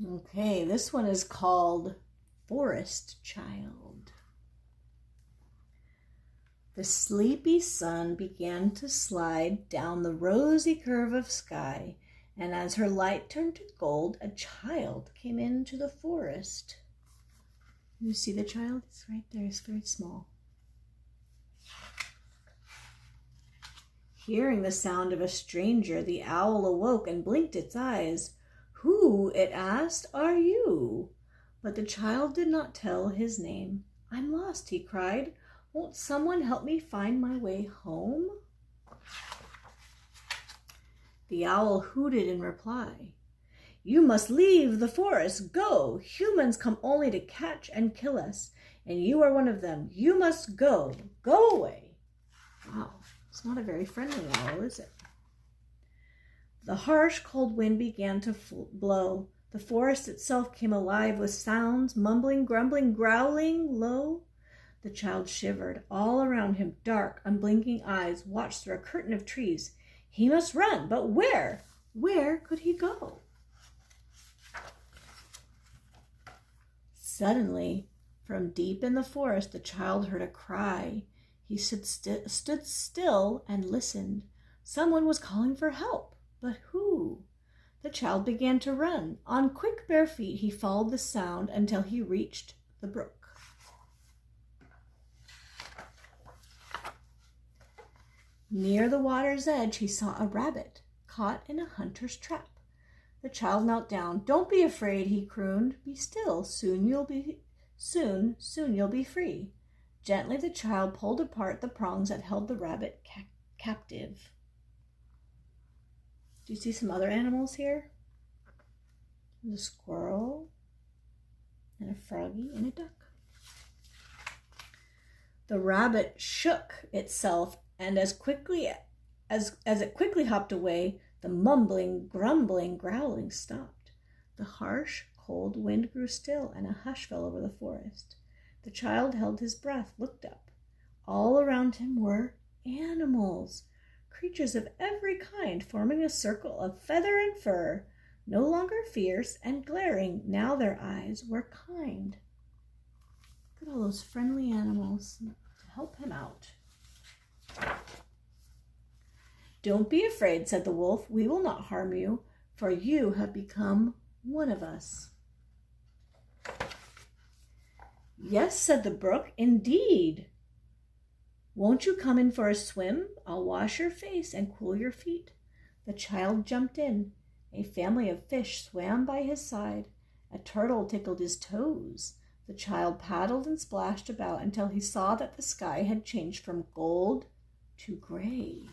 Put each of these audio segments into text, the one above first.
Okay, this one is called Forest Child. The sleepy sun began to slide down the rosy curve of sky, and as her light turned to gold, a child came into the forest. You see the child? It's right there. It's very small. Hearing the sound of a stranger, the owl awoke and blinked its eyes. "Who," it asked, "are you?" But the child did not tell his name. "I'm lost," he cried. "Won't someone help me find my way home?" The owl hooted in reply. "You must leave the forest. Go! Humans come only to catch and kill us, and you are one of them. You must go. Go away." Wow, it's not a very friendly owl, is it? The harsh, cold wind began to blow. The forest itself came alive with sounds, mumbling, grumbling, growling low. The child shivered. All around him, dark, unblinking eyes watched through a curtain of trees. He must run, but where? Where could he go? Suddenly, from deep in the forest, the child heard a cry. He stood still and listened. Someone was calling for help, but who? The child began to run. On quick bare feet, he followed the sound until he reached the brook. Near the water's edge, he saw a rabbit caught in a hunter's trap. The child knelt down. "Don't be afraid," he crooned. "Be still. Soon you'll be free." Gently, the child pulled apart the prongs that held the rabbit captive. Do you see some other animals here? There's a squirrel and a froggy and a duck. The rabbit shook itself, and as it quickly hopped away, the mumbling, grumbling, growling stopped. The harsh, cold wind grew still, and a hush fell over the forest. The child held his breath, looked up. All around him were animals, creatures of every kind, forming a circle of feather and fur, no longer fierce and glaring. Now their eyes were kind. Look at all those friendly animals to help him out. "Don't be afraid," said the wolf. "We will not harm you, for you have become one of us." "Yes," said the brook, "indeed. Won't you come in for a swim? I'll wash your face and cool your feet." The child jumped in. A family of fish swam by his side. A turtle tickled his toes. The child paddled and splashed about until he saw that the sky had changed from gold to gray.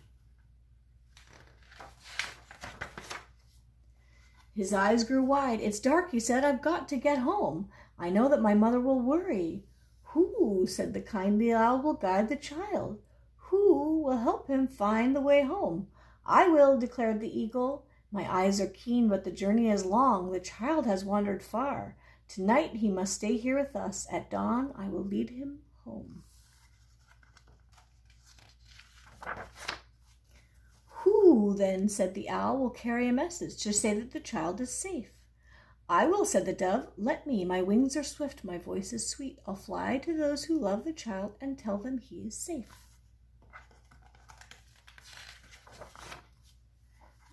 His eyes grew wide. "It's dark," he said. "I've got to get home. I know that my mother will worry." "Who," said the kindly owl, "will guide the child? Who will help him find the way home?" "I will," declared the eagle. "My eyes are keen, but the journey is long. The child has wandered far. Tonight he must stay here with us. At dawn I will lead him home." "Who, then," said the owl, "will carry a message to say that the child is safe?" "I will," said the dove. "Let me. My wings are swift, my voice is sweet. I'll fly to those who love the child and tell them he is safe."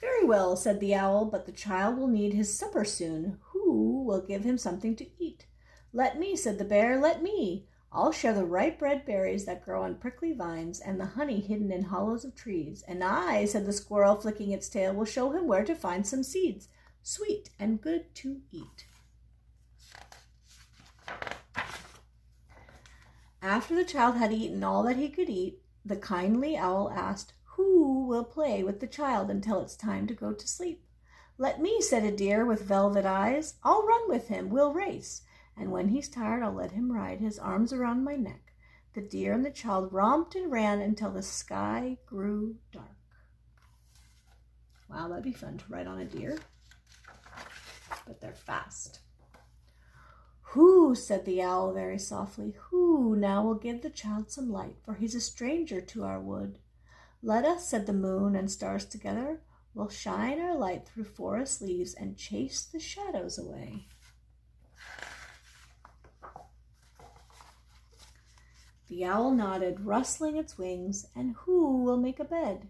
"Very well," said the owl, "but the child will need his supper soon. Who will give him something to eat?" "Let me," said the bear. "Let me. I'll share the ripe red berries that grow on prickly vines and the honey hidden in hollows of trees. And I," said the squirrel, flicking its tail, "will show him where to find some seeds, sweet and good to eat." After the child had eaten all that he could eat, the kindly owl asked, "Who will play with the child until it's time to go to sleep?" "Let me," said a deer with velvet eyes. "I'll run with him. We'll race. And when he's tired, I'll let him ride his arms around my neck." The deer and the child romped and ran until the sky grew dark. Wow, that'd be fun to ride on a deer. But they're fast. "Who," said the owl very softly, "who now will give the child some light, for he's a stranger to our wood?" "Let us," said the moon and stars together. We'll shine our light through forest leaves and chase the shadows away. The owl nodded, rustling its wings, and who will make a bed?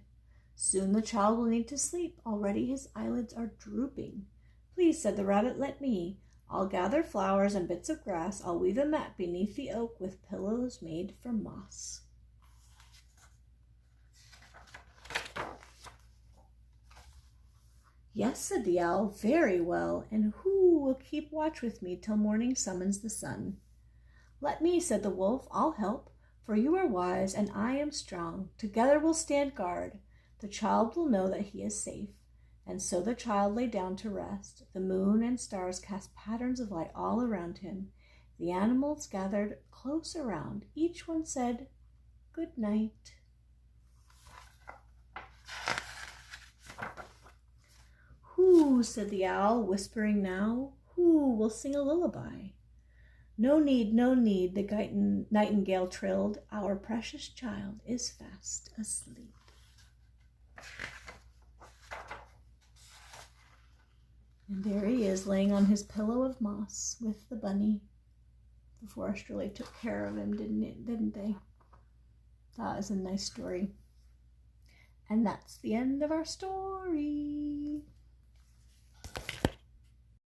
Soon the child will need to sleep. Already his eyelids are drooping. Please, said the rabbit, let me. I'll gather flowers and bits of grass. I'll weave a mat beneath the oak with pillows made from moss. Yes, said the owl, very well. And who will keep watch with me till morning summons the sun? Let me, said the wolf, I'll help, for you are wise and I am strong. Together we'll stand guard. The child will know that he is safe. And so the child lay down to rest. The moon and stars cast patterns of light all around him. The animals gathered close around. Each one said, good night. Who, said the owl, whispering now, who will sing a lullaby? No need, the nightingale trilled. Our precious child is fast asleep. And there he is, laying on his pillow of moss with the bunny. The forest really took care of him, didn't they? That is a nice story. And that's the end of our story.